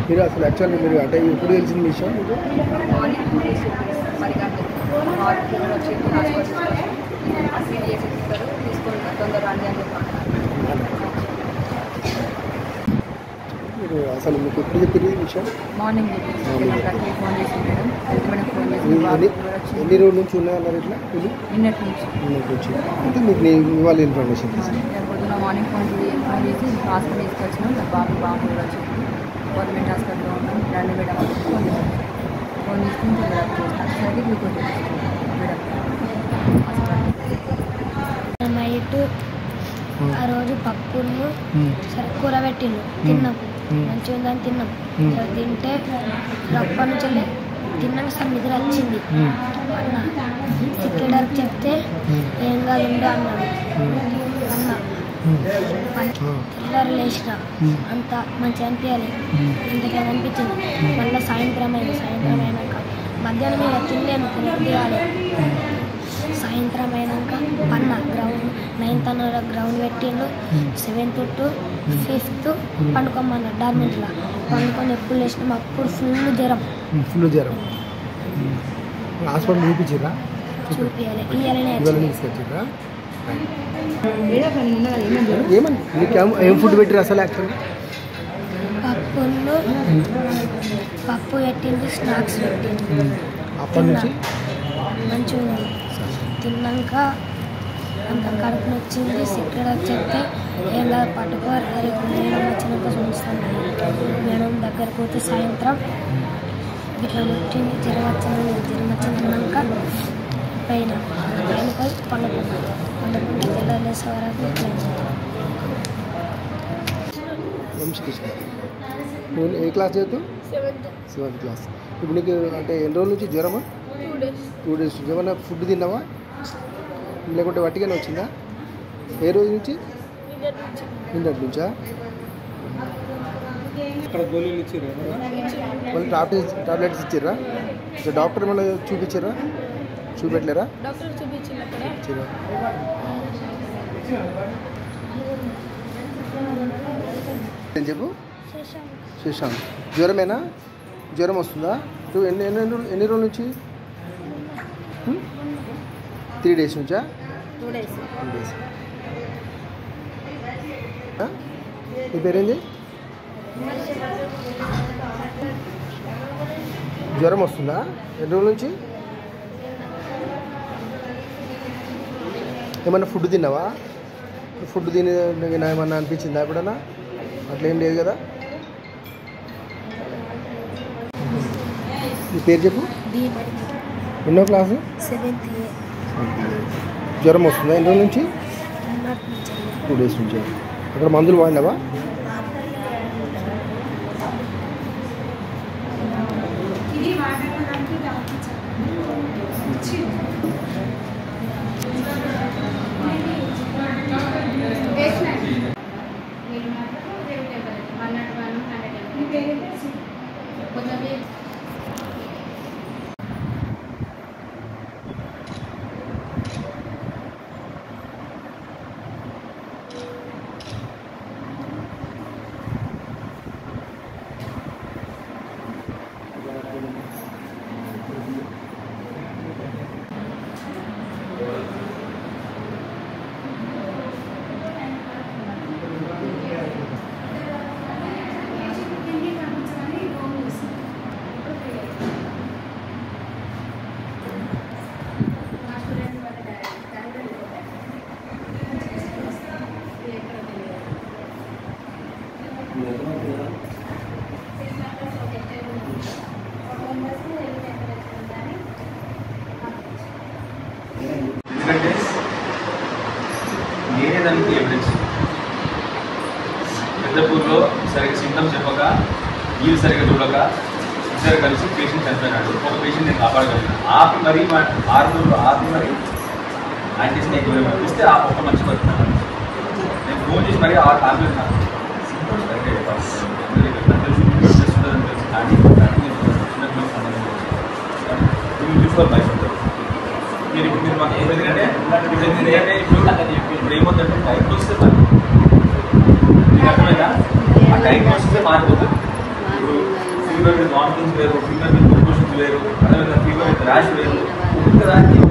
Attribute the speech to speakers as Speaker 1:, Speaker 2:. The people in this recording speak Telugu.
Speaker 1: మీరు అసలు యాక్చువల్లీ మీరు అంటే ఇప్పుడు తెలిసిన విషయం
Speaker 2: మార్నింగ్ 2 డేస్ 10 గంటలకి హార్ట్ ఫీవర్ వచ్చింది హాస్పిటల్ అడ్మిట్ చేసి ఇస్తారు తీసుకొని తొందర రండి అని చెప్పారు.
Speaker 1: మీరు అసలు మీకు ఎప్పుడు చెప్పారు ఈ విషయం?
Speaker 2: మార్నింగ్ ఫోన్ చేసి మేడం మేడం ఫోన్ చేసి
Speaker 1: ఎన్ని రోజుల నుంచి ఉన్నాయన్నారు ఇట్లా ఇది
Speaker 2: నిన్నటి నుంచి
Speaker 1: అంటే మీకు ఇవాళ ఇన్ఫర్మేషన్
Speaker 2: పొద్దున మార్నింగ్ ఫోన్ చేసి హాస్పిటల్ తీసుకొచ్చినాం నా బాబు కూడా వచ్చింది గవర్నమెంట్ హాస్పిటల్లో ఉన్నాం రండి మేడం ఫోన్ చేసుకుని మేడం చేసినట్టు గ్లూకోజ్ మేడం
Speaker 3: నైట్ ఆ రోజు పప్పును సరే కూర పెట్టిండు తిన్నాం మంచిగా ఉందని తిన్నాం తింటే అప్పటి నుంచి తిన్నాక సార్ నిద్ర వచ్చింది అన్న సెక్రటరీకి చెప్తే ఏం కాదు ఉండు అన్నాడు అన్న తెల్లారు లేచిన అంత మంచిగా అనిపించాలి ఇంతగా అనిపించింది. మళ్ళీ సాయంత్రం అయినాక మధ్యాహ్నం మీద తినలేను తినాలి. సాయంత్రం అయినాక పన్న గ్రౌండ్ 9th అన్న గ్రౌండ్ పెట్టిండు 7th to 5th పండుకోమన్నాడు డార్మెంట్లో పండుకొని ఎప్పుడు లేచినాం అప్పుడు ఫుల్ జ్వరం
Speaker 1: హాస్పిటల్ చూపించారా?
Speaker 3: చూపించాలి ఇవ్వాలని
Speaker 1: తీసుకొచ్చారా? ఏమని ఏం ఫుడ్ పెట్టారు అసలు యాక్చువల్గా?
Speaker 3: పప్పు పెట్టింది స్నాక్స్ పెట్టింది
Speaker 1: అప్పటి నుంచి
Speaker 3: మంచిగా తిన్నాక అంత కడుపు నొచ్చింది. సెక్రటరీ చెప్తే ఏం కాదు పట్టుకోరు రేపు మేడం వచ్చినాక చూస్తాను. మేడం దగ్గరకు పోతే సాయంత్రం ఇట్లా వచ్చింది జ్వరం వచ్చినాక పైన పోయి పండుకుంటే తెల్లలేసే వరకు
Speaker 1: ఏ క్లాస్ చదువుతూ? 7th class. ఇప్పుడు నీకు అంటే ఎన్ని రోజుల నుంచి జ్వరమా? 2 days. ఏమన్నా ఫుడ్ తిన్నావా లేకుంటే వట్టిగానే వచ్చిందా? ఏ రోజు నుంచి? నిన్నటి నుంచా? మళ్ళీ టాబ్లెట్స్ ఇచ్చారా? డాక్టర్ ఏమన్నా చూపించారా? చూపెట్టలేరా? ఏం చెప్పు. శశాంక్ జ్వరమేనా? జ్వరం వస్తుందా? ఎన్ని రోజుల నుంచి? 3 days నుంచా?
Speaker 2: 2 days.
Speaker 1: నీ పేరేంది? జ్వరం వస్తుందా? ఎన్ని రోజుల నుంచి? ఏమన్నా ఫుడ్ తిన్నావా? ఫుడ్ తిని ఏమన్నా అనిపించిందా ఎప్పుడన్నా? అట్లేం లేదు కదా. నీ పేరు చెప్పు. ఎన్నో క్లాసు?
Speaker 3: 7th.
Speaker 1: జ్వరం వస్తుందా? ఎన్ని రోజుల నుంచి? 2 days నుంచి. అక్కడ మందులు వాడినావా?
Speaker 4: నేనే దానికి ఎవిడెన్స్. పెద్దపూర్లో సరిగ్గా సింటమ్స్ చెప్పక వీళ్ళు సరిగ్గా చూడక ఇద్దరు కలిసి పేషెంట్ చనిపోయినాడు. ఒక పేషెంట్ నేను కాపాడగలిగాను. ఆపి మరీ 6 రోజులు ఆపి మరి యాంటీస్ నేను దూరం పంపిస్తే ఆ ఒక్క మంచి పడుతున్నాను. నేను ఫోన్ చేసి మరీ ఆపలేదు. నాకు సింటమ్స్ కరెక్ట్గా చెప్పాలి. తెలిసి చేస్తుంటుందని తెలుసు కానీ చిన్నపిల్లలకు సంబంధం చూసుకోవాలి భయపడతారు. మీరు మాకు ఏమైందంటే ఇప్పుడు ఏమవుతుందంటే డయాగ్నోసిస్ మీకు అర్థమైందా? ఆ డయాగ్నోసిస్ మారిపోతుంది. ఇప్పుడు ఫీవర్ విత్ వామిటింగ్స్ వేరు, ఫీవర్ విత్ కంపోషన్స్ వేరు, అదేవిధంగా ఫీవర్ విత్ ర్యాష్ వేరు. ఒక్కొక్క దానికి